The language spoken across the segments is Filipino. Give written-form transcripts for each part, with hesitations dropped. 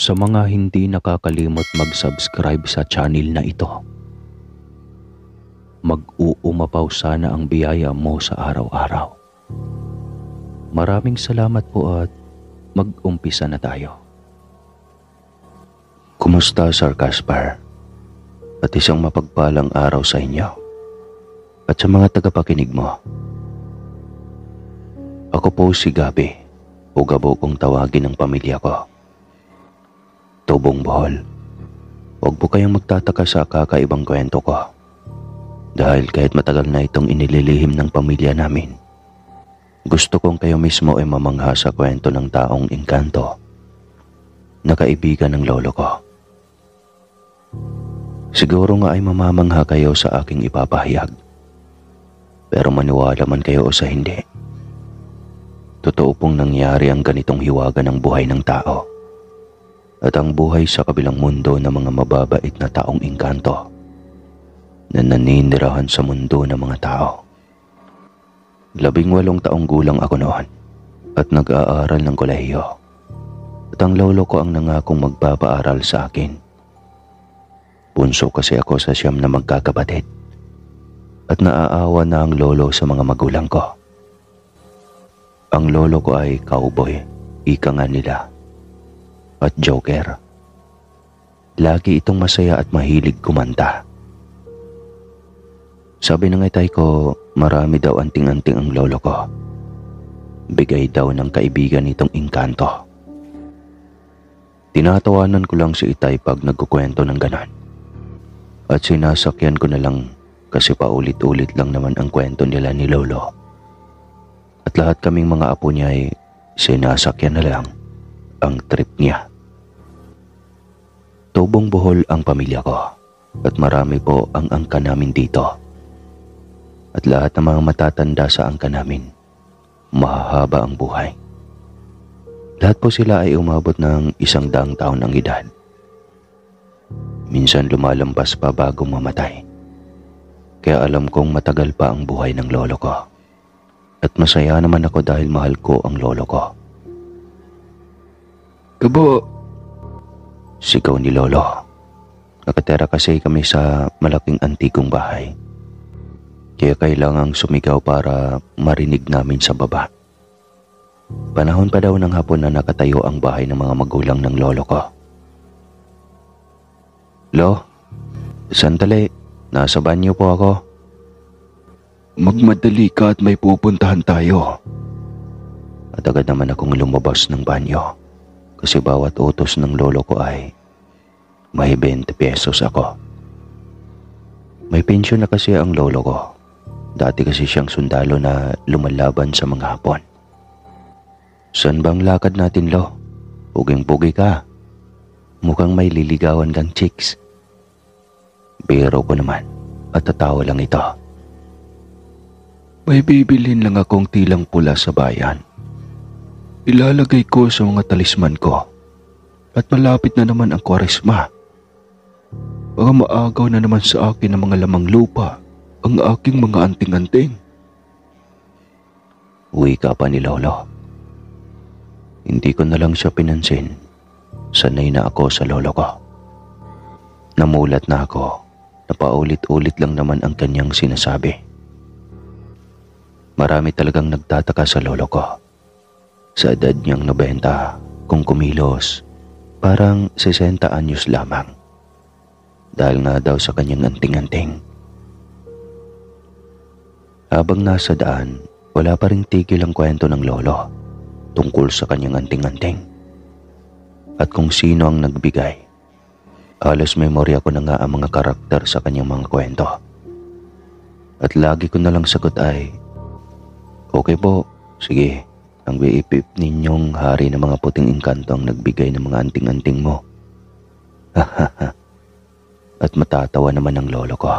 Sa mga hindi nakakalimot mag-subscribe sa channel na ito, mag-uumapaw sana ang biyaya mo sa araw-araw. Maraming salamat po at mag-umpisa na tayo. Kumusta, Sir Caspar? At isang mapagpalang araw sa inyo at sa mga tagapakinig mo. Ako po si Gabi, o Gabo kung tawagin ng pamilya ko. Tubong Bohol. Huwag po kayong magtataka sa kakaibang kwento ko. Dahil kahit matagal na itong inililihim ng pamilya namin, gusto kong kayo mismo ay mamangha sa kwento ng taong engkanto na kaibigan ng lolo ko. Siguro nga ay mamamangha kayo sa aking ipapahayag. Pero maniwala man kayo o sa hindi, totoo pong nangyari ang ganitong hiwaga ng buhay ng tao at ang buhay sa kabilang mundo ng mga mababait na taong engkanto na naninirahan sa mundo ng mga tao. 18 taong gulang ako noon at nag-aaral ng kolehiyo. At ang lolo ko ang nangakong magpapaaral sa akin. Bunso kasi ako sa 9 na magkakapatid at naaawa na ang lolo sa mga magulang ko. Ang lolo ko ay cowboy, ika nga nila, at joker. Lagi itong masaya at mahilig kumanta. Sabi ng itay ko, marami daw anting-anting ang lolo ko. Bigay daw ng kaibigan nitong engkanto. Tinatawanan ko lang si itay pag nagkukwento ng ganon. At sinasakyan ko na lang kasi paulit-ulit lang naman ang kwento nila ni lolo. At lahat kaming mga apo niya ay sinasakyan na lang ang trip niya. Tubong Bohol ang pamilya ko at marami po ang angka namin dito. At lahat ng mga matatanda sa angka namin, mahahaba ang buhay. Lahat po sila ay umabot ng 100 taon ang edad. Minsan lumalampas pa bago mamatay. Kaya alam kong matagal pa ang buhay ng lolo ko. At masaya naman ako dahil mahal ko ang lolo ko. Gabo! Sigaw ni lolo. Nakatera kasi kami sa malaking antikong bahay. Kaya kailangang sumigaw para marinig namin sa baba. Panahon pa daw ng hapon na nakatayo ang bahay ng mga magulang ng lolo ko. Lo, sandali, nasa banyo po ako. Magmadali ka at may pupuntahan tayo. At agad naman akong lumabas ng banyo kasi bawat utos ng lolo ko ay may 20 pesos ako. May pensyon na kasi ang lolo ko. Dati kasi siyang sundalo na lumalaban sa mga Hapon. Saan bang lakad natin, Lo? Puging-pugi ka. Mukhang may liligawan kang chicks. Biro ko naman at tatawa lang ito. May bibilhin lang akong tilang pula sa bayan. Ilalagay ko sa mga talisman ko at malapit na naman ang Kwaresma. Baka maagaw na naman sa akin ng mga lamang lupa ang aking mga anting-anting. Uwi ka pa ni lolo. Hindi ko na lang siya pinansin. Sanay na ako sa lolo ko. Namulat na ako na paulit-ulit lang naman ang kanyang sinasabi. Marami talagang nagtataka sa lolo ko. Sa edad niyang 90, kung kumilos, parang 60 anyos lamang. Dahil nga daw sa kanyang anting-anting. Habang nasa daan, wala pa ring tigil ang kwento ng lolo tungkol sa kanyang anting-anting. At kung sino ang nagbigay, halos memorya ko na nga ang mga karakter sa kanyang mga kwento. At lagi ko na lang sagot ay, okay po, sige, ang biipip ninyong hari ng mga puting engkanto ang nagbigay ng mga anting-anting mo. At matatawa naman ang lolo ko.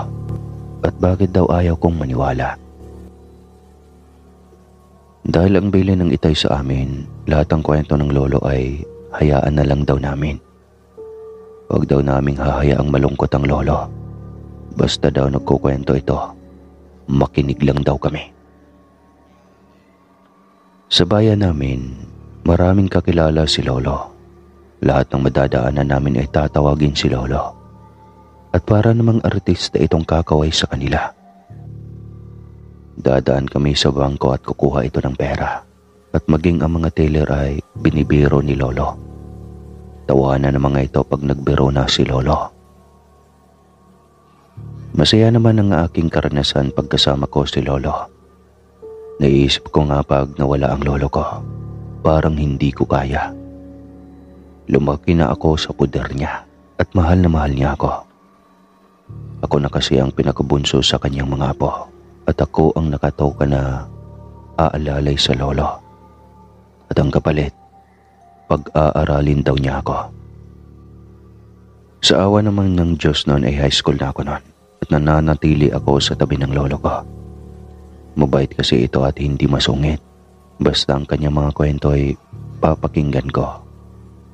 At bakit daw ayaw kong maniwala? Dahil ang bili ng itay sa amin, lahat ng kwento ng lolo ay hayaan na lang daw namin. Huwag daw naming hahayaang malungkot ang lolo. Basta daw nagkukwento ito, makinig lang daw kami. Sa bayan namin, maraming kakilala si lolo. Lahat ng madadaanan namin ay tatawagin si Lolo. At para namang artista itong kakaway sa kanila. Dadaan kami sa bangko at kukuha ito ng pera. At maging ang mga teller ay binibiro ni Lolo. Tawanan ng mga ito pag nagbiro na si Lolo. Masaya naman ang aking karanasan pagkasama ko si Lolo. Naiisip ko nga pag nawala ang lolo ko, parang hindi ko kaya. Lumaki na ako sa puder niya at mahal na mahal niya ako. Ako na kasi ang pinakabunso sa kanyang mga apo at ako ang nakatoka na aalalay sa lolo. At ang kapalit, pag-aaralin daw niya ako. Sa awa naman ng Diyos noon ay high school na ako noon at nananatili ako sa tabi ng lolo ko. Mabait kasi ito at hindi masungit. Basta ang kanyang mga kwento ay papakinggan ko.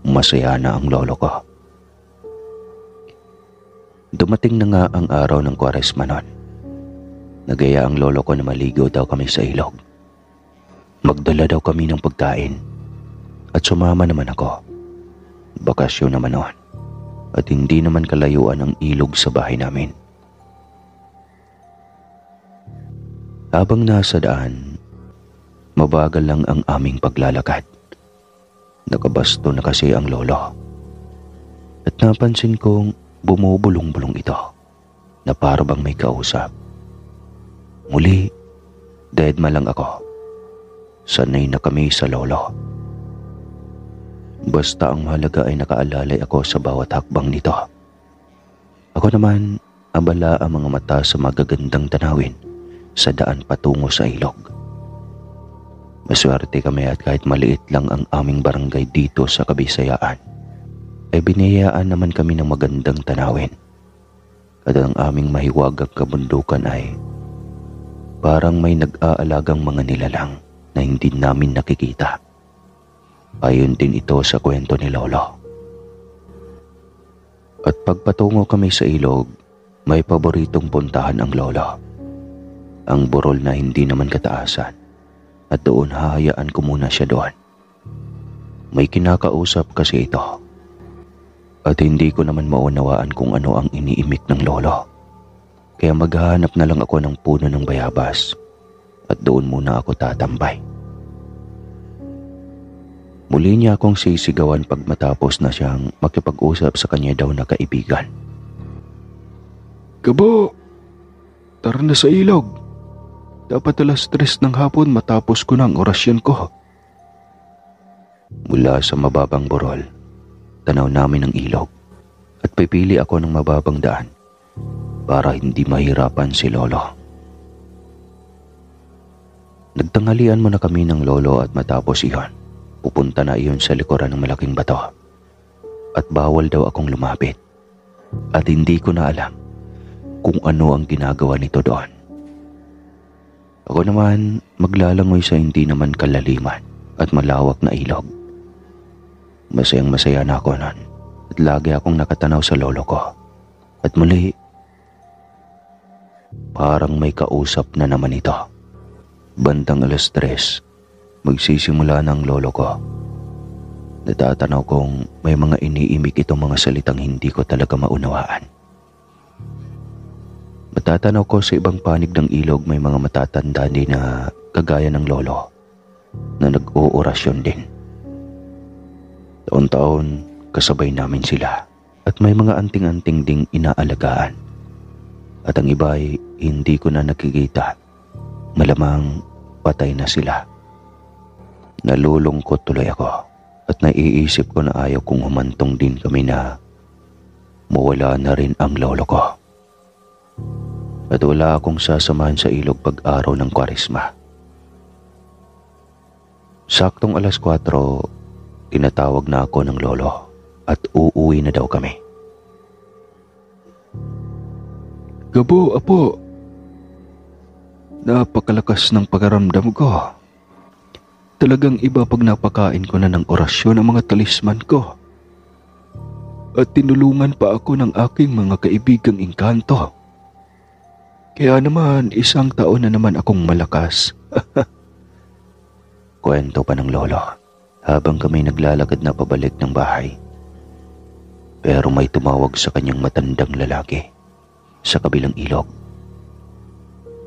Masaya na ang lolo ko. Dumating na nga ang araw ng Kwaresma noon. Nagaya ang lolo ko na maligo daw kami sa ilog. Magdala daw kami ng pagkain. At sumama naman ako. Bakasyon naman noon. At hindi naman kalayuan ang ilog sa bahay namin. Habang nasa daan, mabagal lang ang aming paglalakad. Nakabasto na kasi ang lolo. At napansin kong bumubulong-bulong ito na parabang may kausap. Muli, deadma lang ako. Sanay na kami sa lolo. Basta ang mahalaga ay nakaalalay ako sa bawat hakbang nito. Ako naman, abala ang mga mata sa magagandang tanawin sa daan patungo sa ilog. Maswerte kami at kahit maliit lang ang aming barangay dito sa Kabisayaan, ay biniyayaan naman kami ng magandang tanawin. At ang aming mahiwagang kabundukan ay parang may nag-aalagang mga nilalang na hindi namin nakikita. Ayon din ito sa kwento ni Lolo. At pagpatungo kami sa ilog, may paboritong puntahan ang lolo. Ang burol na hindi naman kataasan. At doon hahayaan ko muna siya doon. May kinakausap kasi ito. At hindi ko naman maunawaan kung ano ang iniimik ng lolo. Kaya maghahanap na lang ako ng puno ng bayabas. At doon muna ako tatambay. Muli niya akong sisigawan pag matapos na siyang makipag-usap sa kanya daw na kaibigan. Gabo, tara na sa ilog. Dapat 3:00 ng hapon matapos ko ng orasyon ko. Mula sa mababang burol, tanaw namin ang ilog at pipili ako ng mababang daan para hindi mahirapan si lolo. Nagtanghalian muna kami ng lolo at matapos iyon, pupunta na iyon sa likuran ng malaking bato. At bawal daw akong lumapit. At hindi ko na alam kung ano ang ginagawa nito doon. Ako naman maglalangoy sa hindi naman kalaliman at malawak na ilog. Masayang masaya na ako noon at lagi akong nakatanaw sa lolo ko. At muli, parang may kausap na naman ito. Bandang 3:00, magsisimula ng lolo ko. Natatanaw kong may mga iniimik itong mga salitang hindi ko talaga maunawaan. Matatanaw ko sa ibang panig ng ilog may mga matatanda din na kagaya ng lolo na nag-oorasyon din. Taon-taon kasabay namin sila at may mga anting-anting ding inaalagaan. At ang iba ay hindi ko na nakikita. Malamang patay na sila. Nalulungkot tuloy ako at naiisip ko na ayaw kong humantong din kami na mawala na rin ang lolo ko. At wala akong sasamahan sa ilog pag-araw ng Kwaresma. Saktong 4:00, tinatawag na ako ng lolo at uuwi na daw kami. Gabo, apo. Napakalakas ng pagaramdam ko. Talagang iba pag napakain ko na ng orasyon ang mga talisman ko. At tinulungan pa ako ng aking mga kaibigang engkanto. Kaya naman, 1 taon na naman akong malakas. Kwento pa ng lolo habang kami naglalakad na pabalik ng bahay Pero may tumawag sa kanyang matandang lalaki sa kabilang ilog.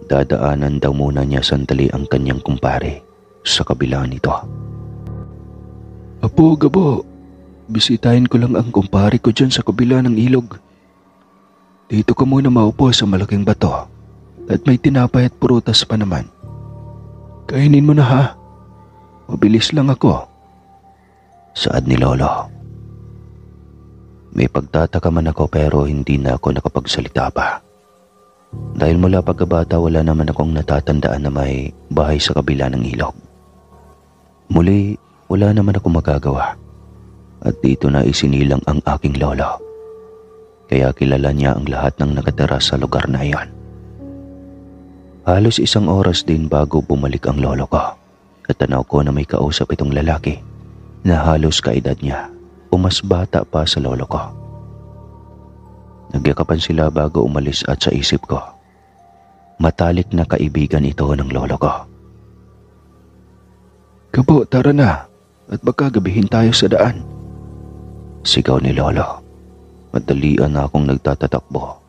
Dadaanan daw muna niya sandali ang kanyang kumpare sa kabila nito. Apo, Gabo, bisitahin ko lang ang kumpare ko dyan sa kabila ng ilog. Dito ka muna maupo sa malaking bato at may tinapay at prutas pa naman. Kainin mo na ha. Mabilis lang ako. Saad ni Lolo. May pagtataka man ako pero hindi na ako nakapagsalita pa. Dahil mula pagkabata wala naman akong natatandaan na may bahay sa kabila ng ilog. Muli, wala naman akong magagawa. At dito na isinilang ang aking lolo. Kaya kilala niya ang lahat ng nakatira sa lugar na iyon. Halos 1 oras din bago bumalik ang lolo ko. At tanaw ko na may kausap itong lalaki na halos kaedad niya o mas bata pa sa lolo ko. Nagyakapan sila bago umalis at sa isip ko, matalik na kaibigan ito ng lolo ko. Gabo, tara na at baka gabihin tayo sa daan. Sigaw ni lolo. Madalian na akong nagtatatakbo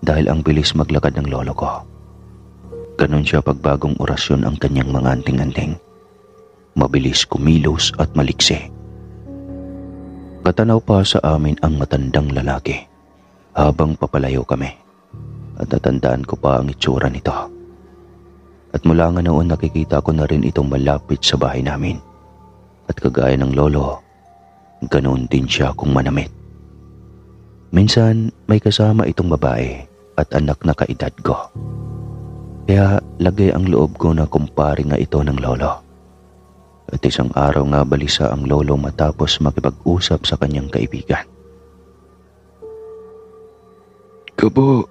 dahil ang bilis maglakad ng lolo ko. Ganon siya pag bagong orasyon ang kanyang mga anting-anting. Mabilis kumilos at maliksi. Katanaw pa sa amin ang matandang lalaki habang papalayo kami at natandaan ko pa ang itsura nito. At mula nga noon nakikita ko na rin itong malapit sa bahay namin. At kagaya ng lolo, ganoon din siya kung manamit. Minsan may kasama itong babae at anak na kaedad ko. Kaya lagay ang loob ko na kumpare nga ito ng lolo. At isang araw nga balisa ang lolo matapos makipag-usap sa kanyang kaibigan. Gabo,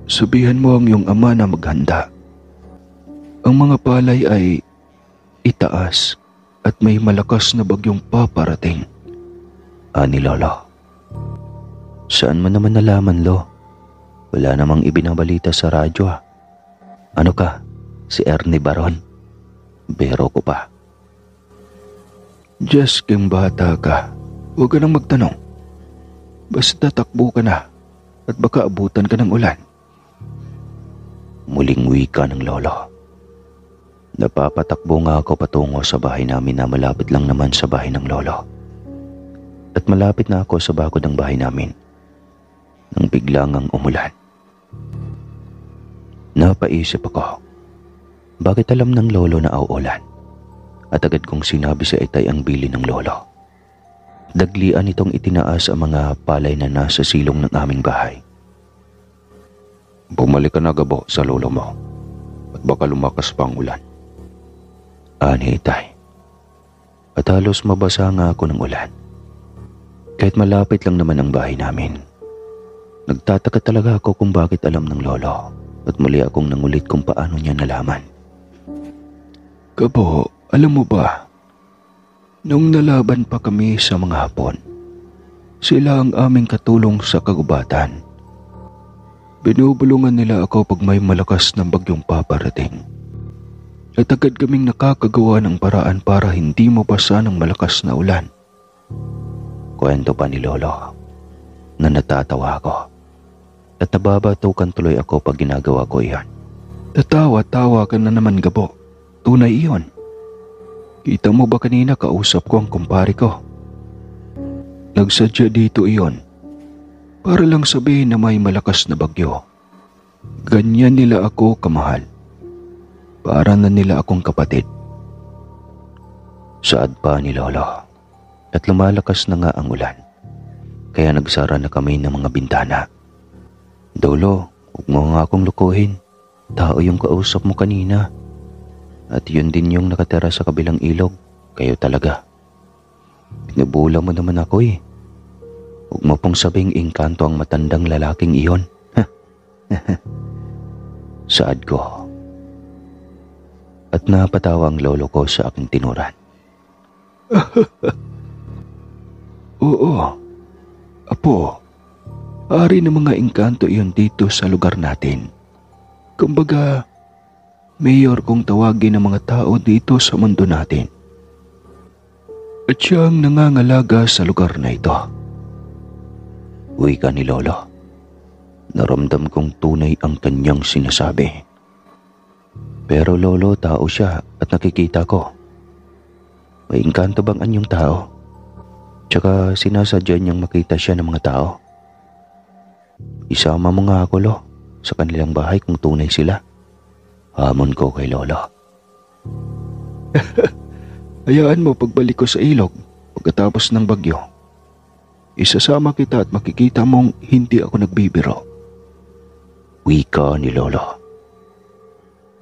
sabihan mo ang iyong ama na maghanda. Ang mga palay ay itaas at may malakas na bagyong paparating. Ani lolo. Saan mo naman nalaman, lo? Wala namang ibinabalita sa radyo. Ano ka? Si Ernie Baron? Bero ko pa. Just kang bata ka. Huwag ka nang magtanong. Basta takbo ka na at baka abutan ka ng ulan. Muling wika ng lolo. Napapatakbo nga ako patungo sa bahay namin na malapit lang naman sa bahay ng lolo. At malapit na ako sa bakod ng bahay namin nang biglang umulan. Napaisip ako, bakit alam ng lolo na auulan? At agad kong sinabi sa itay ang bili ng lolo. Daglian itong itinaas ang mga palay na nasa silong ng aming bahay. Bumalik ka na, Gabo, sa lolo mo at baka lumakas pa ang ulan. Ani itay. At halos mabasa nga ako ng ulan. Kahit malapit lang naman ang bahay namin. Nagtataka talaga ako kung bakit alam ng lolo at muli akong nangulit kung paano niya nalaman. Gabo, alam mo ba, nung nalaban pa kami sa mga Hapon, sila ang aming katulong sa kagubatan. Binubulungan nila ako pag may malakas na bagyong paparating. At agad kaming nakakagawa ng paraan para hindi mabasa ng malakas na ulan. Kwento pa ni lolo na natatawa ako. At nababatukan tuloy ako pag ginagawa ko iyan. Tatawa-tawa ka na naman, Gabo. Tunay iyon. Kita mo ba kanina kausap ko ang kumpare ko? Nagsadya dito iyon. Para lang sabihin na may malakas na bagyo. Ganyan nila ako kamahal. Para na nila akong kapatid. Saad pa ni lolo. At lumalakas na nga ang ulan. Kaya nagsara na kami ng mga bintana. Dolo, huwag mo nga akong lukuhin. Tao yung kausap mo kanina. At yun din yung nakatira sa kabilang ilog. Kayo talaga. Pinabula mo naman ako eh. Huwag mo pong sabing engkanto ang matandang lalaking iyon. Saad ko. At napatawa ang lolo ko sa aking tinuran. Oo. Apo, ari ng mga engkanto iyon dito sa lugar natin. Kumbaga, mayor kung tawagin ng mga tao dito sa mundo natin. At siya ang nangangalaga sa lugar na ito. Wika ni Lolo. Naramdam kong tunay ang kanyang sinasabi. Pero Lolo, tao siya at nakikita ko. May engkanto bang anyong tao? Tsaka sinasadya niyang makita siya ng mga tao. Isama mo nga ako, Lo, sa kanilang bahay kung tunay sila. Hamon ko kay Lolo. Hayaan mo pagbalik ko sa ilog pagkatapos ng bagyo. Isasama kita at makikita mong hindi ako nagbibiro. Wika ni Lolo.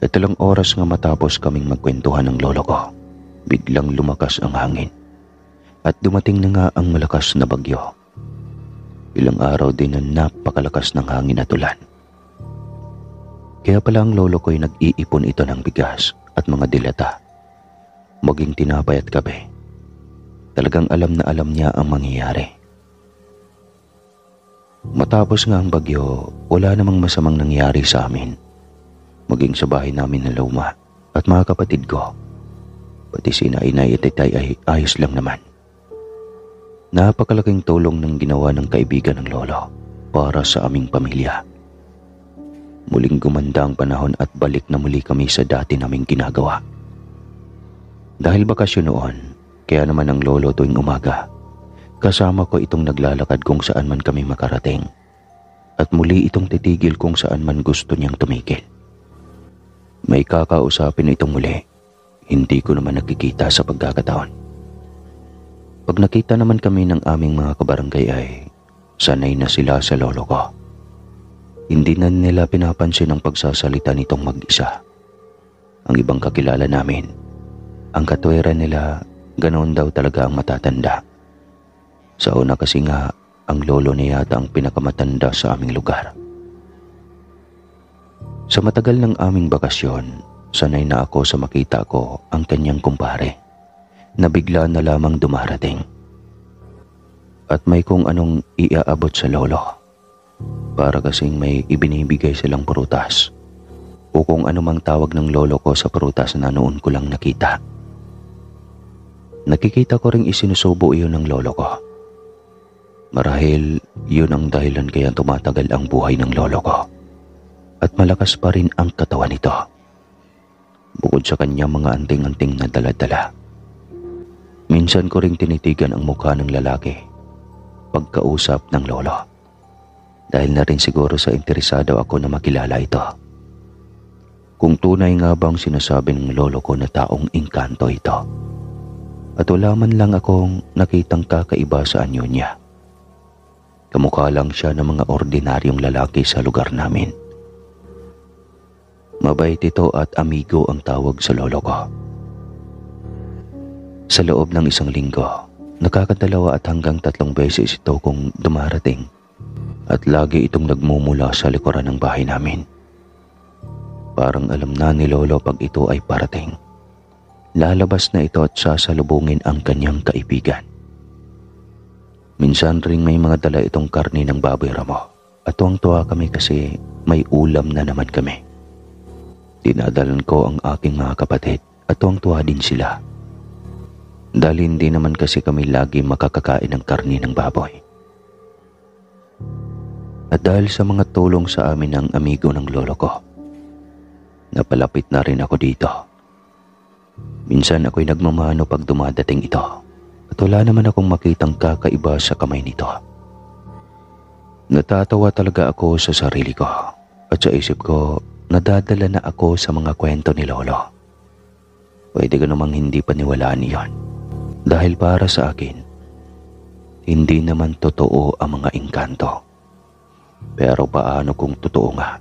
At ilang oras nga matapos kaming magkwentuhan ng lolo ko, biglang lumakas ang hangin. At dumating na nga ang malakas na bagyo. Ilang araw din na napakalakas ng hangin at ulan. Kaya pala ang lolo ko'y nag-iipon ito ng bigas at mga dilata. Maging tinapay at kape. Talagang alam na alam niya ang mangyayari. Matapos nga ang bagyo, wala namang masamang nangyari sa amin. Maging sa bahay namin na luma at mga kapatid ko. Pati si Inay at Itay ay ayos lang naman. Napakalaking tulong ng ginawa ng kaibigan ng lolo para sa aming pamilya. Muling gumanda ang panahon at balik na muli kami sa dati naming ginagawa. Dahil bakasyon noon, kaya naman ang lolo tuwing umaga, kasama ko itong naglalakad kung saan man kami makarating. At muli itong titigil kung saan man gusto niyang tumigil. May kakausapin itong muli, hindi ko naman nakikita sa pagkakataon. Pag nakita naman kami ng aming mga kabarangay ay sanay na sila sa lolo ko. Hindi na nila pinapansin ang pagsasalita nitong mag-isa. Ang ibang kakilala namin, ang katwiran nila, ganoon daw talaga ang matatanda. Sa una kasi nga, ang lolo niya yata ang pinakamatanda sa aming lugar. Sa matagal ng aming bakasyon, sanay na ako sa makita ko ang kanyang kumpare na bigla na lamang dumarating. At may kung anong iaabot sa lolo. Para kasing may ibinibigay silang prutas o kung anumang tawag ng lolo ko sa prutas na noon ko lang nakita. Nakikita ko ring isinusubo iyon ng lolo ko. Marahil yun ang dahilan kaya tumatagal ang buhay ng lolo ko at malakas pa rin ang katawan nito. Bukod sa kanya mga anting-anting na dala-dala. Minsan ko ring tinitigan ang mukha ng lalaki pagkausap ng lolo. Dahil na rin siguro sa interesado ako na makilala ito. Kung tunay nga bang sinasabi ng lolo ko na taong engkanto ito. At wala man lang akong nakitang kakaiba sa anyo niya. Kamukha lang siya ng mga ordinaryong lalaki sa lugar namin. Mabait ito at amigo ang tawag sa lolo ko. Sa loob ng isang linggo, nakakadalawa at hanggang 3 beses ito kung dumarating at lagi itong nagmumula sa likuran ng bahay namin. Parang alam na ni lolo pag ito ay parating. Lalabas na ito at sasalubungin ang kanyang kaibigan. Minsan ring may mga dala itong karne ng baboy ramo at tuwang-tuwa kami kasi may ulam na naman kami. Dinadalan ko ang aking mga kapatid at tuwang-tuwa din sila. Dahil hindi naman kasi kami lagi makakakain ng karne ng baboy. At dahil sa mga tulong sa amin ng amigo ng lolo ko, napalapit na rin ako dito. Minsan ako'y nagmamano pag dumadating ito at wala naman akong makitang kakaiba sa kamay nito. Natatawa talaga ako sa sarili ko at sa isip ko nadadala na ako sa mga kwento ni lolo. Pwede ko namang hindi paniwalaan iyon dahil para sa akin, hindi naman totoo ang mga engkanto. Pero paano kung totoo nga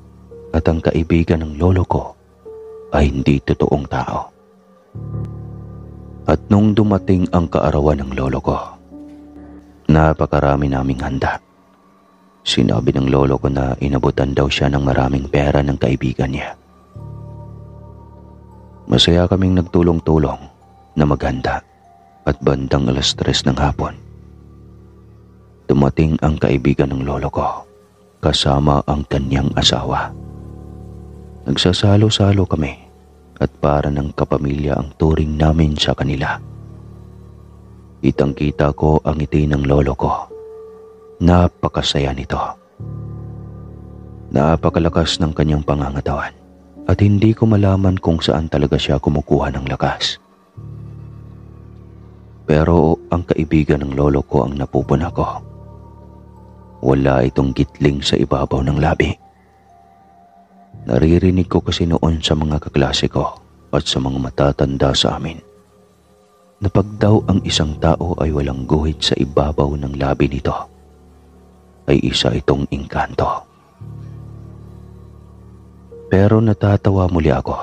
at ang kaibigan ng lolo ko ay hindi totoong tao? At nung dumating ang kaarawan ng lolo ko, napakarami naming handa. Sinabi ng lolo ko na inabutan daw siya ng maraming pera ng kaibigan niya. Masaya kaming nagtulong-tulong na maghanda at bandang 3:00 ng hapon. Dumating ang kaibigan ng lolo ko kasama ang kanyang asawa. Nagsasalo-salo kami at para ng kapamilya ang turing namin sa kanila. Kitang-kita ko ang ngiti ng lolo ko Napakasaya nito. Napakalakas ng kanyang pangangatawan at hindi ko malaman kung saan talaga siya kumukuha ng lakas. Pero ang kaibigan ng lolo ko ang napupuna ko. Wala itong gitling sa ibabaw ng labi. Naririnig ko kasi noon sa mga kaklase ko at sa mga matatanda sa amin na pag daw ang isang tao ay walang guhit sa ibabaw ng labi nito, ay isa itong engkanto. Pero natatawa muli ako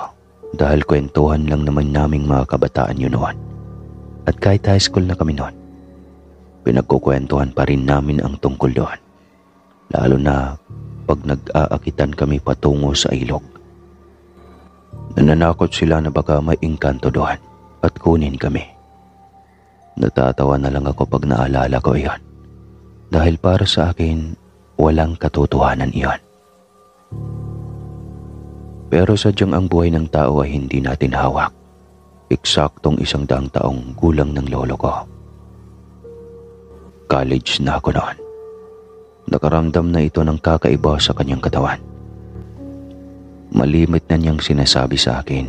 dahil kwentuhan lang naman naming mga kabataan yun noon. At kahit high school na kami noon, pinagkukwentuhan pa rin namin ang tungkol doon. Lalo na pag nag-aakitan kami patungo sa ilog. Nananakot sila na baka may engkanto doon at kunin kami. Natatawa na lang ako pag naalala ko iyon. Dahil para sa akin, walang katotohanan iyon. Pero sadyang ang buhay ng tao ay hindi natin hawak. Eksaktong 100 taong gulang ng lolo ko. College na ako noon. Nakaramdam na ito ng kakaiba sa kanyang katawan. Malimit na niyang sinasabi sa akin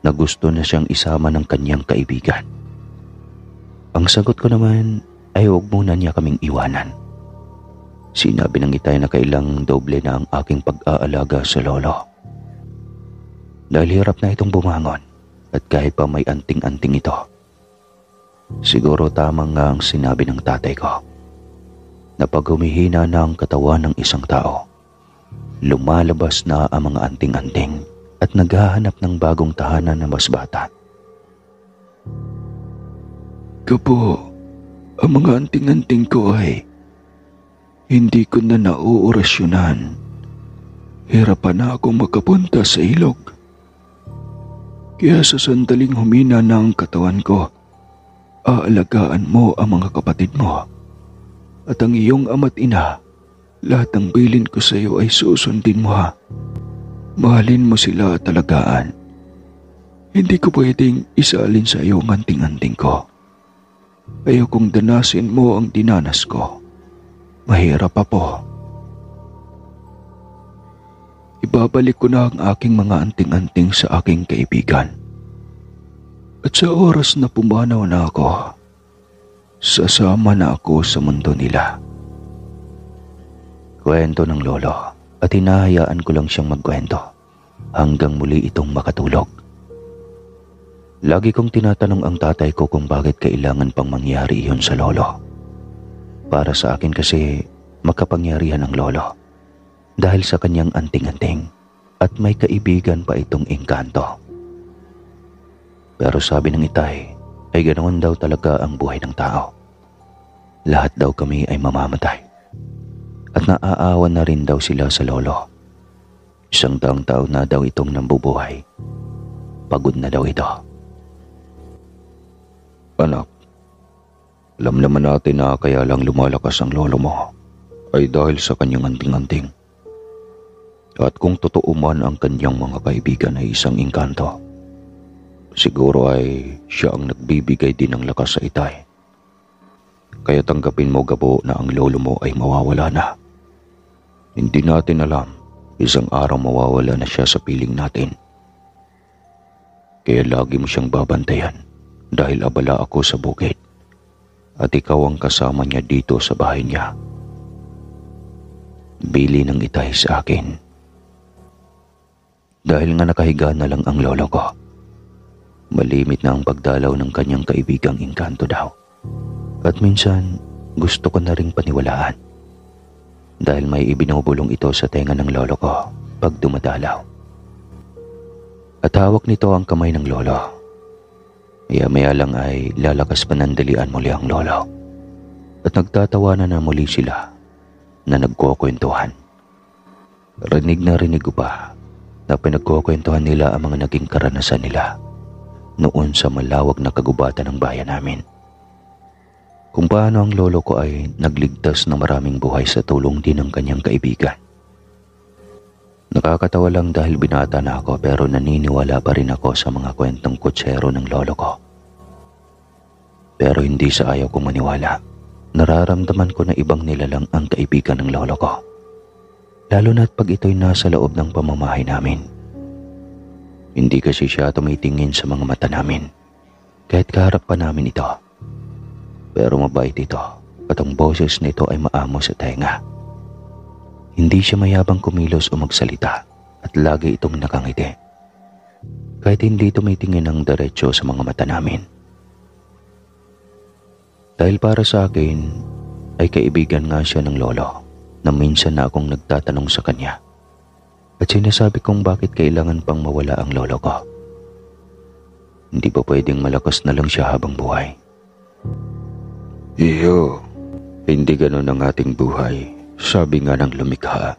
na gusto na siyang isama ng kanyang kaibigan. Ang sagot ko naman ay huwag muna niya kaming iwanan. Sinabi ng itay na kailang doble na ang aking pag-aalaga sa lolo. Dahil hirap na itong bumangon at kahit pa may anting-anting ito. Siguro tama nga ang sinabi ng tatay ko na pag humihina na ang katawan ng isang tao, lumalabas na ang mga anting-anting at naghahanap ng bagong tahanan na mas bata. Kapo, ang mga anting-anting ko ay hindi ko na nauorasyonan. Hirapan na akong makapunta sa ilog. Kaya sa sandaling humina na ang katawan ko, aalagaan mo ang mga kapatid mo. At ang iyong ama't ina, lahat ng bilin ko sa iyo ay susundin mo ha. Mahalin mo sila at alagaan. Hindi ko pwedeng isalin sa iyo ang anting-anting ko. Ayokong danasin mo ang dinanas ko. Mahirap pa po. Ibabalik ko na ang aking mga anting-anting sa aking kaibigan. At sa oras na pumanaw na ako, sasama na ako sa mundo nila. Kwento ng lolo at hinahayaan ko lang siyang magkwento hanggang muli itong makatulog. Lagi kong tinatanong ang tatay ko kung bakit kailangan pang mangyari iyon sa lolo. Para sa akin kasi makapangyarihan ang lolo dahil sa kanyang anting-anting at may kaibigan pa itong engkanto. Pero sabi ng itay ay ganoon daw talaga ang buhay ng tao. Lahat daw kami ay mamamatay. At naaawan na rin daw sila sa lolo. 100 taon na daw itong nambubuhay. Pagod na daw ito. Anak, alam naman natin na kaya lang lumalakas ang lolo mo ay dahil sa kanyang anting-anting. At kung totoo man ang kanyang mga kaibigan ay isang engkanto, siguro ay siya ang nagbibigay din ng lakas sa itay. Kaya tanggapin mo, Gabo, na ang lolo mo ay mawawala na. Hindi natin alam, isang araw mawawala na siya sa piling natin. Kaya lagi mo siyang babantayan dahil abala ako sa bukid at ikaw ang kasama niya dito sa bahay niya. Bili ng itay sa akin. Dahil nga nakahiga na lang ang lolo ko, malimit na ang pagdalaw ng kanyang kaibigang engkanto daw. At minsan, gusto ko na ring paniwalaan. Dahil may ibinubulong ito sa tenga ng lolo ko pag dumadalaw. At hawak nito ang kamay ng lolo. Maya-maya lang ay lalakas panandalian muli ang lolo. At nagtatawanan na muli sila na nagkukwentuhan. Rinig na rinig ko pa na pinagkukwentuhan nila ang mga naging karanasan nila noon sa malawak na kagubatan ng bayan namin. Kung paano ang lolo ko ay nagligtas ng maraming buhay sa tulong din ng kanyang kaibigan. Nakakatawa lang dahil binata na ako pero naniniwala pa rin ako sa mga kwentong kutsero ng lolo ko. Pero hindi sa ayaw kong maniwala Nararamdaman ko na ibang nilalang ang kaibigan ng lolo ko. Lalo na't pag ito'y nasa loob ng pamamahay namin. Hindi kasi siya tumitingin sa mga mata namin, kahit kaharap pa namin ito. Pero mabait ito at ang boses nito ay maamo sa tenga. Hindi siya mayabang kumilos o magsalita at lagi itong nakangiti. Kahit hindi tumitingin ng diretsyo sa mga mata namin. Dahil para sa akin ay kaibigan nga siya ng lolo na minsan na akong nagtatanong sa kanya at sinasabi kong bakit kailangan pang mawala ang lolo ko. Hindi ba pwedeng malakas na lang siya habang buhay? Iyo, hindi ganun ang ating buhay. Sabi nga ng lumikha,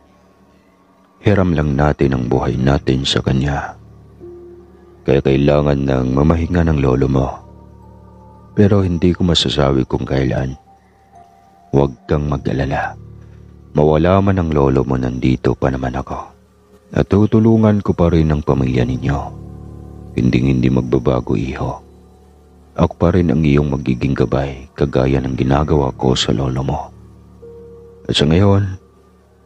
hiram lang natin ang buhay natin sa kanya. Kaya kailangan ng mamahinga ng lolo mo. Pero hindi ko masasabi kung kailan. Huwag kang mag-alala. Mawala man ang lolo mo, nandito pa naman ako. At tutulungan ko pa rin ang pamilya ninyo. Hindi magbabago, iho. Ako pa rin ang iyong magiging gabay, kagaya ng ginagawa ko sa lolo mo. At sa ngayon,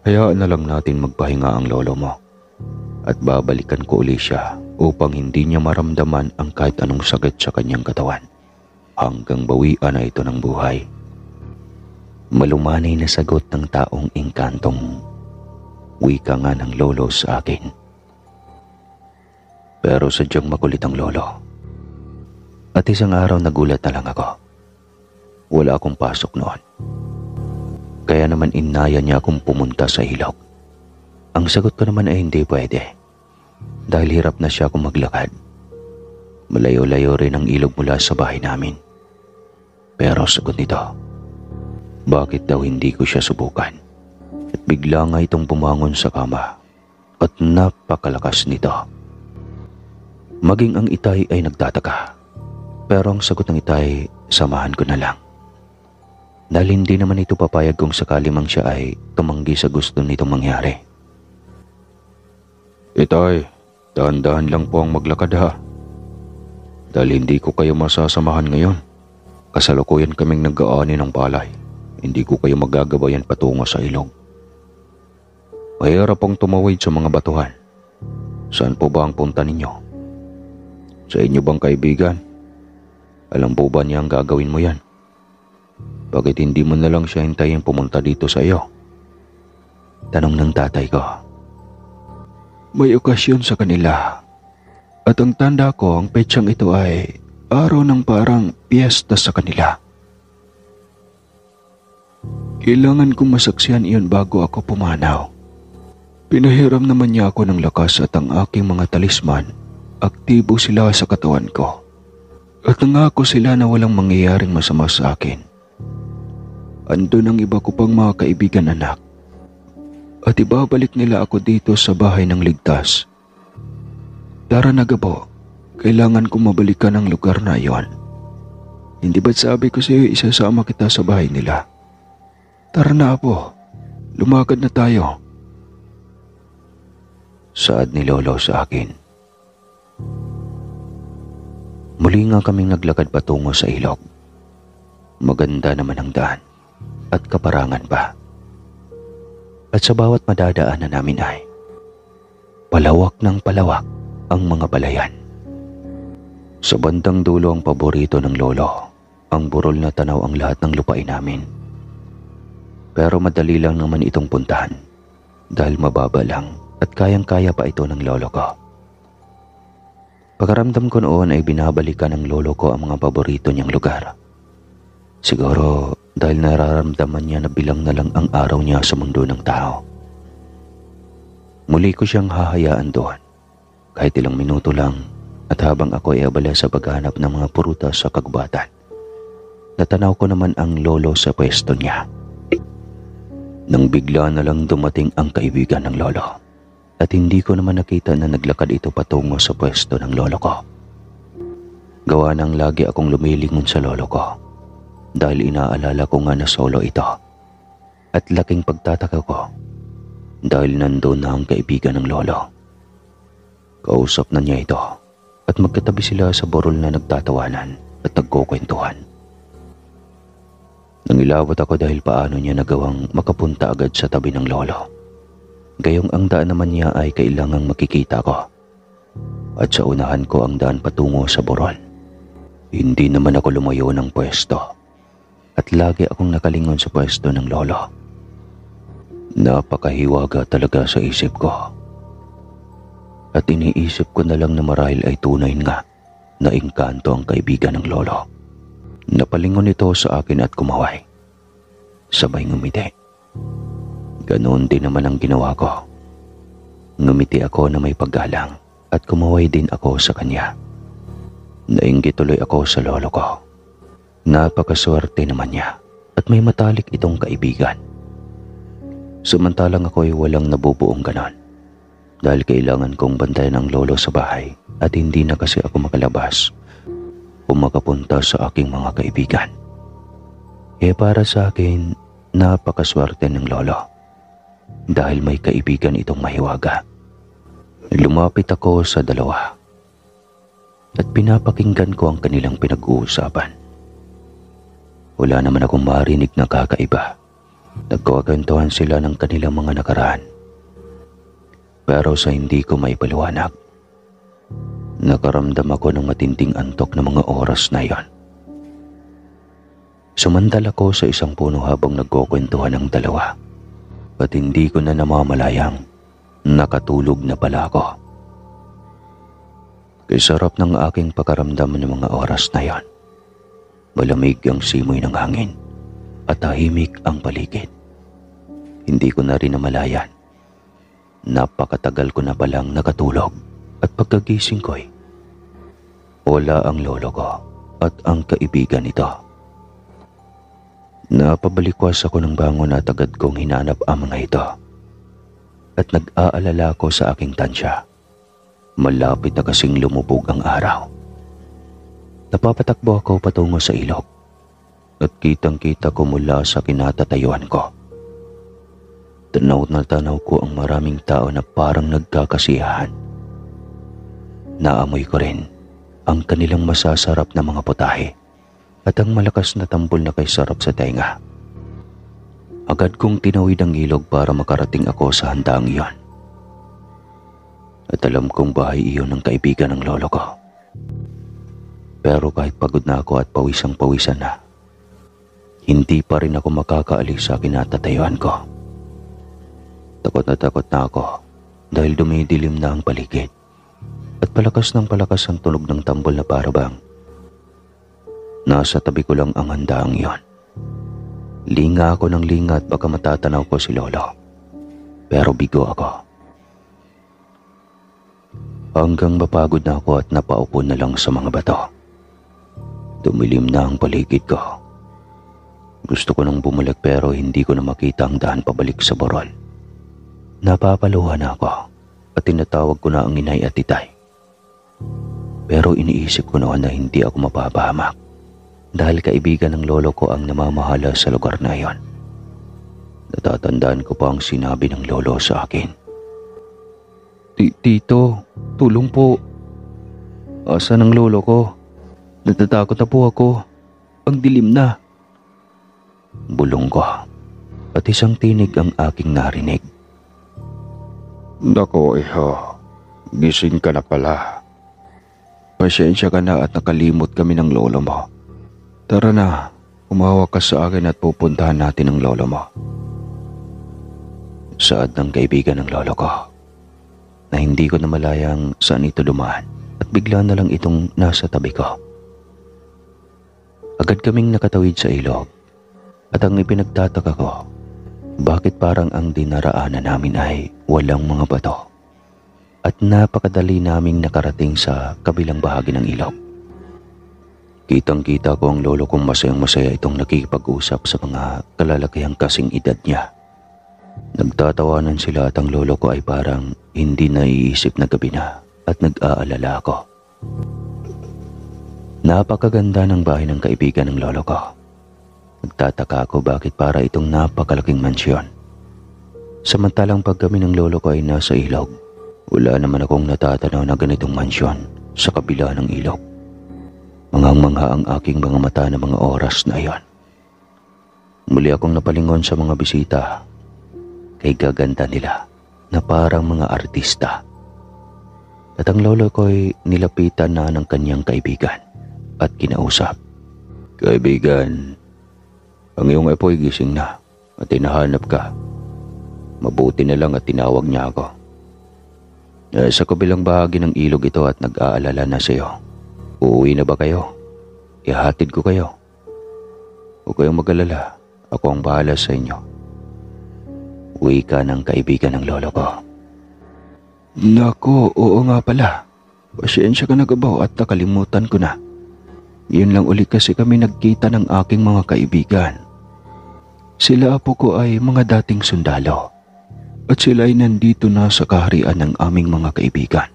hayaan na lang natin magpahinga ang lolo mo. At babalikan ko uli siya upang hindi niya maramdaman ang kahit anong sakit sa kanyang katawan. Hanggang bawian na ito ng buhay. Malumanay na sagot ng taong engkantong wika nga ng lolo sa akin. Pero sadyang makulit ang lolo. At isang araw nagulat na lang ako. Wala akong pasok noon. Kaya naman inaya niya akong pumunta sa ilog. Ang sagot ko naman ay hindi pwede. Dahil hirap na siya kung maglakad. Malayo-layo rin ang ilog mula sa bahay namin. Pero sagot nito, bakit daw hindi ko siya subukan? At bigla nga itong bumangon sa kama. At napakalakas nito. Maging ang itay ay nagtataka. Pero ang sagot ng itay, samahan ko na lang. Dahil hindi naman ito papayag kung sakali mang siya ay tumanggi sa gusto nitong mangyari. Itay, dahan-dahan lang po ang maglakad ha. Dahil hindi ko kayo masasamahan ngayon. Kasalukuyan kaming nag-aani ng palay. Hindi ko kayo magagabayan patungo sa ilog. Mahirap pong tumawid sa mga batuhan. Saan po ba ang punta ninyo? Sa inyo bang kaibigan? Alam po ba niya ang gagawin mo yan? Bakit hindi mo na lang siya hintayin pumunta dito sa iyo? Tanong ng tatay ko. May okasyon sa kanila. At ang tanda ko, ang petsang ito ay araw ng parang piyesta sa kanila. Kailangan kong masaksihan iyon bago ako pumanaw. Pinahiram naman niya ako ng lakas at ang aking mga talisman, aktibo sila sa katawan ko. At nangako sila na walang mangyayaring masama sa akin. Andun ang iba ko pang mga kaibigan anak. At ibabalik nila ako dito sa bahay ng ligtas. Tara na Gabo, kailangan kong mabalikan ang lugar na iyon. Hindi ba't sabi ko sa iyo isasama kita sa bahay nila? Tara na Apo, lumakad na tayo. Saad ni Lolo sa akin. Muli nga kaming naglakad patungo sa ilog. Maganda naman ang daan at kaparangan pa. At sa bawat madadaanan namin ay palawak ng palawak ang mga balayan. Sa bandang dulo ang paborito ng lolo, ang burol na tanaw ang lahat ng lupain namin. Pero madali lang naman itong puntahan dahil mababa lang at kayang-kaya pa ito ng lolo ko. Pagkaramdam ko noon ay binabalikan ng lolo ko ang mga paborito niyang lugar. Siguro dahil nararamdaman niya na bilang na lang ang araw niya sa mundo ng tao. Muli ko siyang hahayaan doon, kahit ilang minuto lang, at habang ako ay abala sa paghanap ng mga prutas sa kagubatan, natanaw ko naman ang lolo sa pwesto niya. Nang bigla na lang dumating ang kaibigan ng lolo, at hindi ko naman nakita na naglakad ito patungo sa pwesto ng lolo ko. Gawa ng lagi akong lumilingon sa lolo ko, dahil inaalala ko nga na solo ito. At laking pagtataka ko dahil nandoon na ang kaibigan ng lolo. Kausap na niya ito at magkatabi sila sa burol na nagtatawanan at nagkukwentuhan. Nangilabot ako dahil paano niya nagawang makapunta agad sa tabi ng lolo. Gayong ang daan naman niya ay kailangang makikita ko. At sa unahan ko ang daan patungo sa burol. Hindi naman ako lumayo ng pwesto. At lagi akong nakalingon sa pwesto ng lolo. Napakahiwaga talaga sa isip ko. At iniisip ko na lang na marahil ay tunay nga na engkanto ang kaibigan ng lolo. Napalingon ito sa akin at kumaway. Sabay ngumiti. Ganoon din naman ang ginawa ko. Ngumiti ako na may paggalang at kumaway din ako sa kanya. Nainggit tuloy ako sa lolo ko. Napakaswerte naman niya at may matalik itong kaibigan. Samantalang ako ay walang nabubuong ganon dahil kailangan kong bantayan ang lolo sa bahay at hindi na kasi ako makalabas o makapunta sa aking mga kaibigan. Para sa akin, napakaswerte ng lolo dahil may kaibigan itong mahiwaga. Lumapit ako sa dalawa at pinapakinggan ko ang kanilang pinag-uusapan. Wala naman akong marinig na kakaiba. Nagkukwentuhan sila ng kanilang mga nakaraan. Pero sa hindi ko maipaliwanag, nakaramdam ako ng matinding antok ng mga oras na iyon. Sumandal ako sa isang puno habang nagkukwentuhan ng dalawa at hindi ko na namamalayang nakatulog na pala ako. Kay sarap ng aking pakaramdam ng mga oras na iyon. Malamig ang simoy ng hangin at tahimik ang paligid. Hindi ko na rin namalayan. Napakatagal ko na palang nakatulog at pagkagising ko'y wala ang lolo ko at ang kaibigan nito. Napabalikwas ako ng bangon at agad kong hinanap ang mga ito. At nag-aalala ko sa aking tansya. Malapit na kasing lumubog ang araw. Napapatakbo ako patungo sa ilog at kitang-kita ko mula sa kinatatayuan ko. Tanaw na tanaw ko ang maraming tao na parang nagkakasiyahan. Naamoy ko rin ang kanilang masasarap na mga putahe at ang malakas na tambol na kay sarap sa tenga. Agad kong tinawid ang ilog para makarating ako sa handaang iyon. At alam kong bahay iyon ng kaibigan ng lolo ko. Pero kahit pagod na ako at pawisang-pawisan na, hindi pa rin ako makakaalis sa kinatatayuan ko. Takot na ako dahil dumidilim na ang paligid at palakas ng palakas ang tunog ng tambol na parabang nasa tabi ko lang ang handaang iyon. Linga ako ng linga at baka matatanaw ko si lolo. Pero bigo ako. Hanggang mapagod na ako at napaupo na lang sa mga bato. Dumilim na ang paligid ko. Gusto ko nang bumalik pero hindi ko na makita ang daan pabalik sa burol. Napapaluha na ako at tinatawag ko na ang inay at itay. Pero iniisip ko noon na hindi ako mapapahamak dahil kaibigan ng lolo ko ang namamahala sa lugar na iyon. Natatandaan ko pa ang sinabi ng lolo sa akin. Tito, tulong po. Asan ang lolo ko? Natatakot na po ako. Ang dilim na. Bulong ko at isang tinig ang aking narinig. Nako iho, gising ka na pala. Pasensya ka na at nakalimot kami ng lolo mo. Tara na, umawak ka sa akin at pupuntahan natin ang lolo mo. Saad ng kaibigan ng lolo ko na hindi ko namalayang saan ito dumaan at bigla na lang itong nasa tabi ko. Agad kaming nakatawid sa ilog at ang ipinagtataka ko, bakit parang ang dinaraanan namin ay walang mga bato at napakadali naming nakarating sa kabilang bahagi ng ilog. Kitang-kita ko ang lolo kong masayang-masaya itong nakikipag-usap sa mga kalalakihang kasing edad niya. Nagtatawanan sila at ang lolo ko ay parang hindi naiisip na gabi na at nag-aalala ako. Napakaganda ng bahay ng kaibigan ng lolo ko. Nagtataka ako bakit para itong napakalaking mansyon. Samantalang pag kami ng lolo ko ay nasa ilog, wala naman akong natatanaw na ganitong mansyon sa kabila ng ilog. Manghang-mangha ang aking mga mata na mga oras na iyon. Muli akong napalingon sa mga bisita. Kay gaganda nila na parang mga artista. At ang lolo ko'y nilapitan na ng kanyang kaibigan at kinausap. Kaibigan, ang iyong apo'y gising na at hinahanap ka. Mabuti na lang at tinawag niya ako. Sa kabilang bahagi ng ilog ito at nag-aalala na sa iyo. Uuwi na ba kayo? Ihatid ko kayo. Huwag kayong mag-alala. Ako ang bahala sa inyo. Uwi ka ng kaibigan ng lolo ko. Nako, oo nga pala. Pasensya ka na Gabaw at nakalimutan ko na. Yun lang uli kasi kami nagkita ng aking mga kaibigan. Sila apo ko ay mga dating sundalo. At sila ay nandito na sa kaharian ng aming mga kaibigan.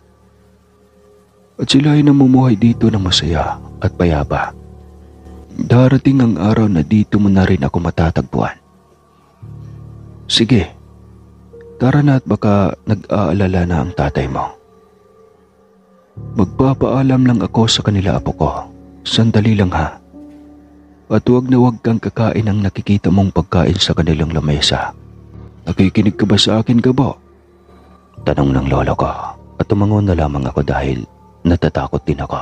At sila ay namumuhay dito na masaya at payapa. Darating ang araw na dito mo na rin ako matatagpuan. Sige, tara na at baka nag-aalala na ang tatay mo. Magpapaalam lang ako sa kanila apo ko. Sandali lang ha. At huwag na huwag kang kakain ang nakikita mong pagkain sa kanilang lamesa. Nakikinig ka ba sa akin, Gabaw? Tanong ng lolo ko at tumangon na lamang ako dahil natatakot din ako.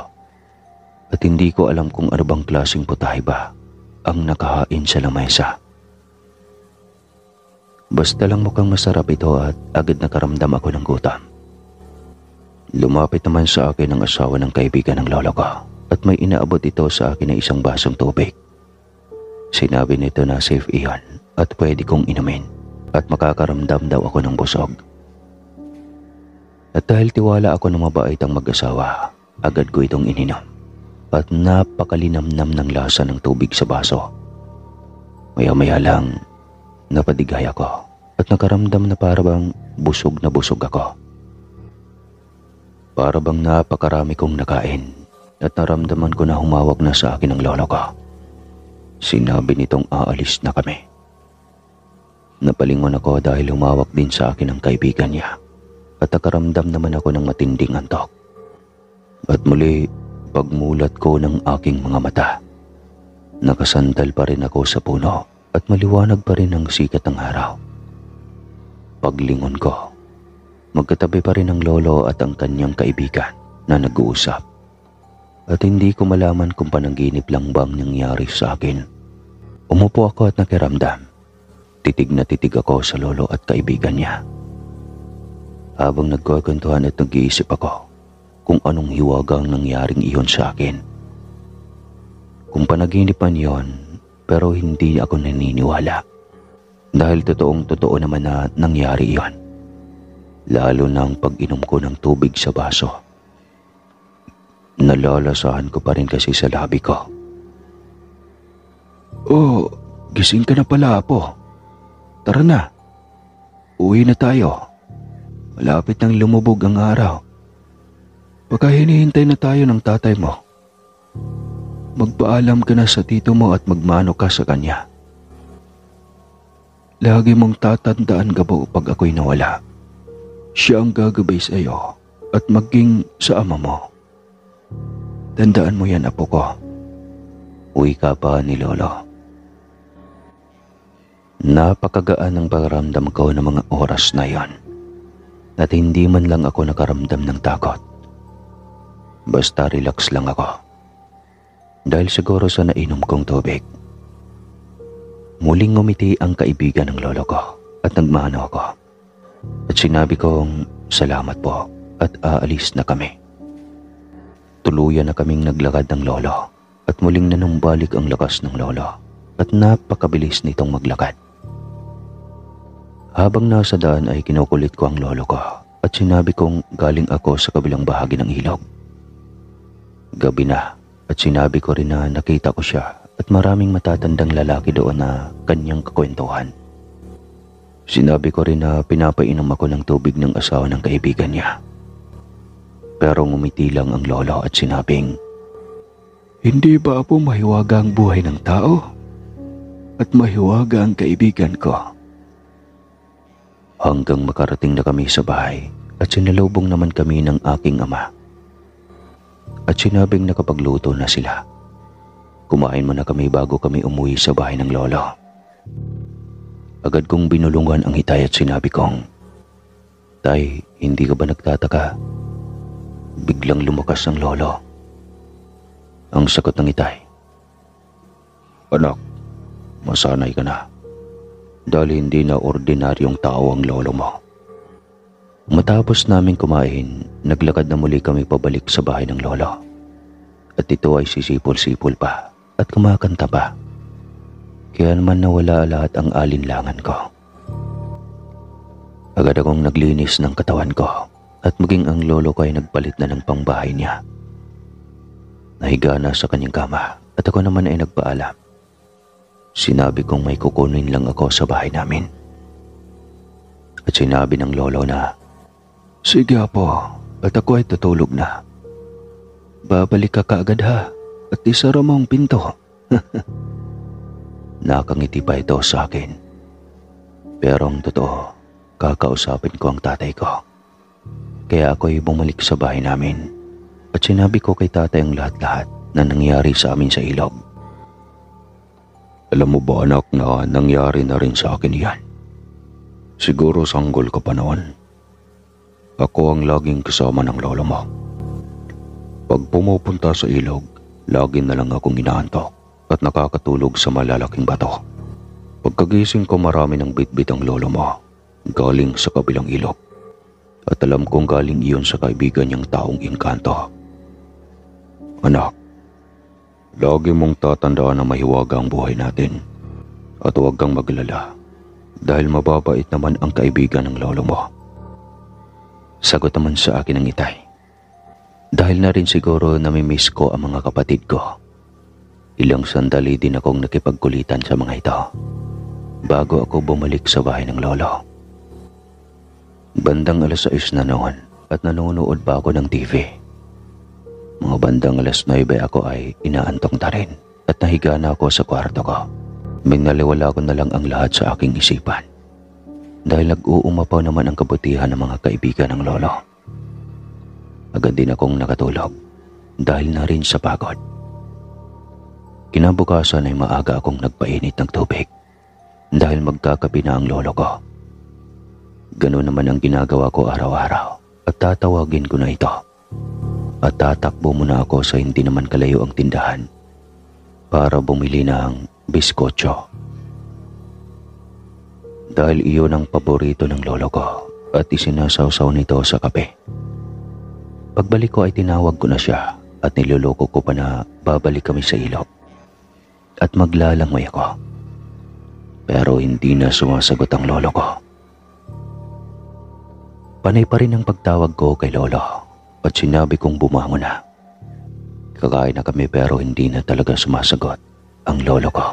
At hindi ko alam kung ano bang klaseng putahe ba ang nakahain sa lamesa. Basta lang mukhang masarap ito at agad nakaramdam ako ng gutom. Lumapit naman sa akin ang asawa ng kaibigan ng lolo ko at may inaabot ito sa akin na isang basong tubig. Sinabi nito na safe iyon at pwede kong inumin at makakaramdam daw ako ng busog. At dahil tiwala ako na mabait ang mag-asawa, agad ko itong ininom at napakalinamnam ng lasa ng tubig sa baso. Maya-maya lang, napadigay ako at nakaramdam na parabang busog na busog ako. Parabang napakarami kong nakain at naramdaman ko na humawak na sa akin ang lolo ko. Sinabi nitong aalis na kami. Napalingon ako dahil humawak din sa akin ang kaibigan niya at nakaramdam naman ako ng matinding antok. At muli, pagmulat ko ng aking mga mata, nakasandal pa rin ako sa puno at maliwanag pa rin ang sikat ng araw. Paglingon ko, magkatabi pa rin ang lolo at ang kanyang kaibigan na nag-uusap. At hindi ko malaman kung panaginip lang bang nangyari sa akin. Umupo ako at nakiramdam. Titig na titig ako sa lolo at kaibigan niya. Habang nagkukwentuhan at nag-iisip ako kung anong hiwagang nangyaring iyon sa akin. Kung panaginip man iyon, pero hindi ako naniniwala. Dahil totoong-totoo naman na nangyari iyon. Lalo na ang pag-inom ko ng tubig sa baso. Nalalasahan ko pa rin kasi sa labi ko. Oh, gising ka na pala, apo. Tara na. Uwi na tayo. Malapit nang lumubog ang araw. Baka hinihintay na tayo ng tatay mo. Magpaalam ka na sa tito mo at magmano ka sa kanya. Lagi mong tatandaan, Gabaw, pag ako'y nawala. Siya ang gagabay sa iyo at maging sa ama mo. Tandaan mo yan, apo ko. Uwi ka pa ni lolo. Napakagaan ang pakiramdam ko ng mga oras na yon. At hindi man lang ako nakaramdam ng takot. Basta relax lang ako. Dahil siguro sa nainom kong tubig. Muling ngumiti ang kaibigan ng lolo ko at nagmano ako. At sinabi kong salamat po at aalis na kami. Tuluyan na kaming naglakad ng lolo at muling nanumbalik ang lakas ng lolo at napakabilis nitong maglakad. Habang nasa daan ay kinukulit ko ang lolo ko at sinabi kong galing ako sa kabilang bahagi ng ilog. Gabi na at sinabi ko rin na nakita ko siya at maraming matatandang lalaki doon na kanyang kakwentuhan. Sinabi ko rin na pinapainom ako ng tubig ng asawa ng kaibigan niya. Pero ngumiti lang ang lolo at sinabing, Hindi ba po mahiwaga ang buhay ng tao? At mahiwaga ang kaibigan ko. Hanggang makarating na kami sa bahay at sinalubong naman kami ng aking ama. At sinabing nakapagluto na sila. Kumain muna kami bago kami umuwi sa bahay ng lolo. Agad kong binulungan ang itay at sinabi kong, "Tay, hindi ka ba nagtataka?" Biglang lumakas ang lolo. Ang sagot ng itay, "Anak, masanay ka na. Dahil hindi na ordinaryong tao ang lolo mo." Matapos naming kumain, naglakad na muli kami pabalik sa bahay ng lolo. At ito ay sisipol-sipol pa at kumakanta pa. Kaya naman nawala lahat ang alinlangan ko. Agad akong naglinis ng katawan ko at maging ang lolo ko ay nagpalit na ng pangbahay niya. Nahiga na sa kanyang kama at ako naman ay nagpaalam. Sinabi kong may kukunin lang ako sa bahay namin. At sinabi ng lolo na, "Sige apo, at ako ay tutulog na. Babalik ka kaagad ha, at isara mo ang pinto." Nakangiti pa ito sa akin. Pero ang totoo, kakausapin ko ang tatay ko. Kaya ako'y bumalik sa bahay namin at sinabi ko kay tatay ang lahat-lahat na nangyari sa amin sa ilog. "Alam mo ba anak na nangyari na rin sa akin yan? Siguro sanggol ka pa noon. Ako ang laging kasama ng lolo mo. Pag pumupunta sa ilog, lagi na lang akong inaantok at nakakatulog sa malalaking bato. Pagkagising ko marami ng bitbit ang lolo mo, galing sa kabilang ilog. At alam kong galing iyon sa kaibigan niyang taong inkanto. Anak, lagi mong tatandaan na mahiwaga ang buhay natin. At huwag kang maglala dahil mababait naman ang kaibigan ng lolo mo." Sagot naman sa akin ng itay. Dahil na rin siguro namimiss ko ang mga kapatid ko. Ilang sandali din akong nakipagkulitan sa mga ito bago ako bumalik sa bahay ng lolo. Bandang 6:00 na noon at nanonood pa ako ng TV. Mga bandang 9:00 ako ay inaantok na rin at nahiga na ako sa kwarto ko. Minaliwala ko na lang ang lahat sa aking isipan dahil nag-uumapaw naman ang kabutihan ng mga kaibigan ng lolo. Agad din akong nakatulog dahil na rin sa pagod. Kinabukasan ay maaga akong nagpainit ng tubig dahil magkakape na ang lolo ko. Ganun naman ang ginagawa ko araw-araw at tatawagin ko na ito. At tatakbo muna ako sa hindi naman kalayo ang tindahan para bumili ng biskotso. Dahil iyon ang paborito ng lolo ko at isinasawsaw nito sa kape. Pagbalik ko ay tinawag ko na siya at niloloko ko pa na babalik kami sa ilog at maglalangway ako. Pero hindi na sumasagot ang lolo ko. Panay pa rin ang pagtawag ko kay lolo at sinabi kong bumangon na. Kakain na kami pero hindi na talaga sumasagot ang lolo ko.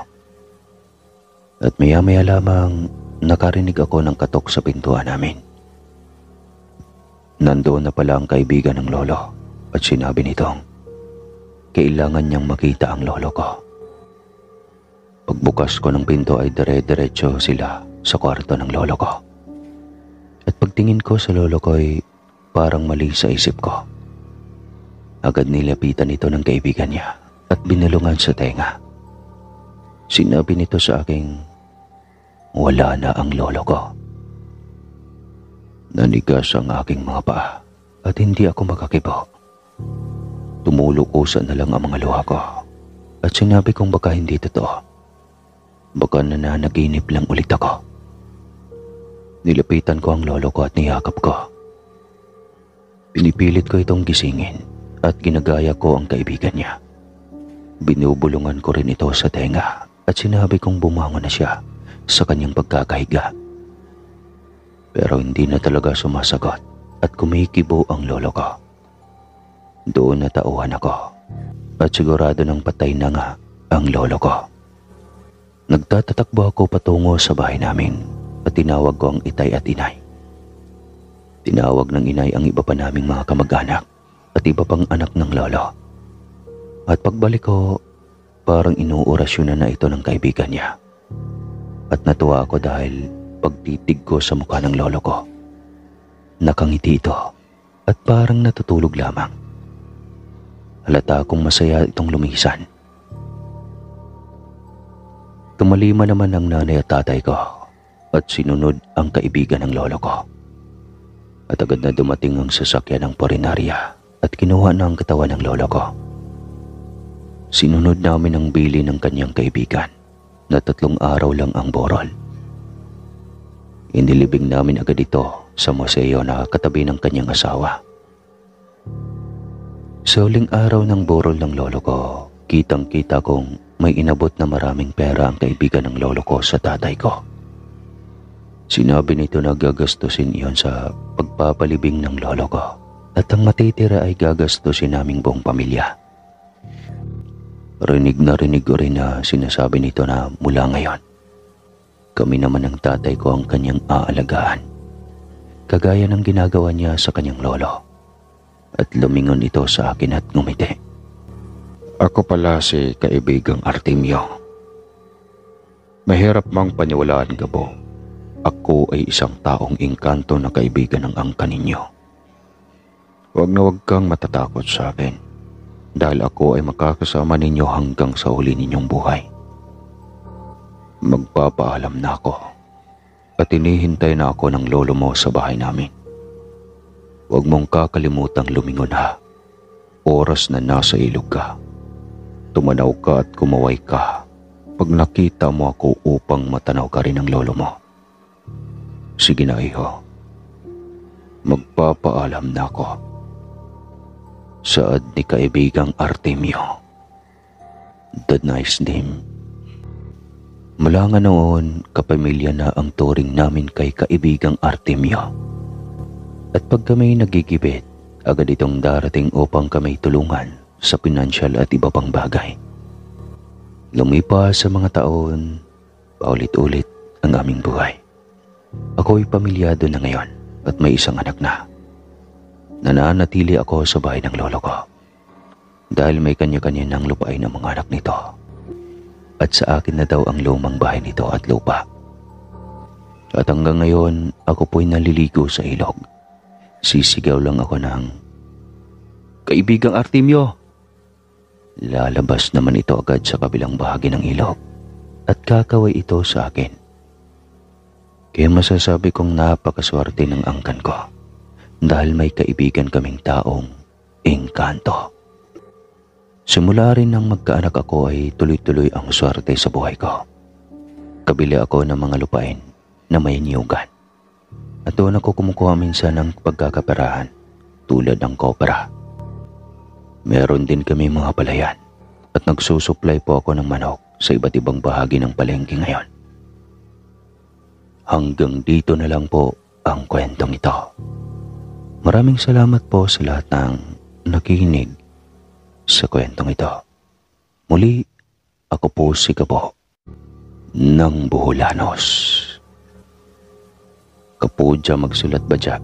At maya-maya lamang nakarinig ako ng katok sa pintuan namin. Nandoon na pala ang kaibigan ng lolo at sinabi nitong kailangan niyang makita ang lolo ko. Pagbukas ko ng pinto ay dire-diretso sila sa kwarto ng lolo ko. At pagtingin ko sa lolo ko ay parang mali sa isip ko. Agad nilapitan ito ng kaibigan niya at binalungan sa tenga. Sinabi nito sa aking wala na ang lolo ko. Nanigas ang aking mga paa at hindi ako makakibo. Tumulukusan na lang ang mga luha ko at sinabi kong baka hindi totoo. Baka nananaginip lang ulit ako. Nilapitan ko ang lolo ko at niyakap ko. Pinipilit ko itong gisingin at ginagaya ko ang kaibigan niya. Binubulungan ko rin ito sa tenga at sinabi kong bumangon na siya sa kanyang pagkakahiga. Pero hindi na talaga sumasagot at kumikibo ang lolo ko. Doon natauhan ako at sigurado ng patay na nga ang lolo ko. Nagtatatakbo ako patungo sa bahay namin at tinawag ko ang itay at inay. Tinawag ng inay ang iba pa naming mga kamag-anak at iba pang anak ng lolo. At pagbalik ko, parang inuorasyon na ito ng kaibigan niya. At natuwa ako dahil pagtitig ko sa mukha ng lolo ko, nakangiti ito at parang natutulog lamang. Halata akong masaya itong lumisan. Tumalima naman ang nanay at tatay ko at sinunod ang kaibigan ng lolo ko. At agad na dumating ang sasakyan ng punerarya at kinuha na ang katawan ng lolo ko. Sinunod namin ang bili ng kanyang kaibigan na 3 araw lang ang burol. Inilibing namin agad ito sa museo na katabi ng kanyang asawa. Sa huling araw ng burol ng lolo ko, kitang-kita kong may inabot na maraming pera ang kaibigan ng lolo ko sa tatay ko. Sinabi nito na gagastusin iyon sa pagpapalibing ng lolo ko at ang matitira ay gagastusin naming buong pamilya. Rinig ko rin na sinasabi nito na mula ngayon, kami naman ng tatay ko ang kanyang aalagaan, kagaya ng ginagawa niya sa kanyang lolo. At lumingon ito sa akin at ngumiti. Ako pala si kaibigang Artemio. Mahirap mang paniwalaan, Gabo. Ako ay isang taong engkanto na kaibigan ng angka ninyo. Huwag na huwag kang matatakot sa akin dahil ako ay makakasama ninyo hanggang sa huli ninyong buhay. Magpapaalam na ako at hinihintay na ako ng lolo mo sa bahay namin. Huwag mong kakalimutang lumingon ha. Oras na nasa ilog ka. Tumanaw ka at kumaway ka pag nakita mo ako upang matanaw ka rin ng lolo mo. Sige na, iho. Magpapaalam na ako. Saad ni kaibigang Artemio. The nice name. Mula nga noon, kapamilya na ang turing namin kay kaibigang Artemio. At pag kami nagigibit, agad itong darating upang kami tulungan sa pinansyal at iba pang bagay. Lumipas sa mga taon, paulit-ulit ang aming buhay. Ako'y pamilyado na ngayon at may isang anak na. Nananatili ako sa bahay ng lolo ko dahil may kanya-kanya ng lupain ang mga anak nito. At sa akin na daw ang lumang bahay nito at lupa. At hanggang ngayon, ako po'y naliligo sa ilog. Sisigaw lang ako ng, "Kaibigang Artemio!" Lalabas naman ito agad sa kabilang bahagi ng ilog at kakaway ito sa akin. Kaya masasabi kong napakaswerte ng angkan ko dahil may kaibigan kaming taong engkanto. Simula rin nang magkaanak ako ay tuloy-tuloy ang swerte sa buhay ko. Kabili ako ng mga lupain na may niyugan. At doon ako kumukuha minsan ng pagkakaperahan tulad ng kopra. Meron din kami mga palayan at nagsusupply po ako ng manok sa iba't ibang bahagi ng palengke ngayon. Hanggang dito na lang po ang kwentong ito. Maraming salamat po sa lahat ng nakikinig sa kwentong ito. Muli, ako po si Gabo ng Boholanos. Kapudya magsulat badya.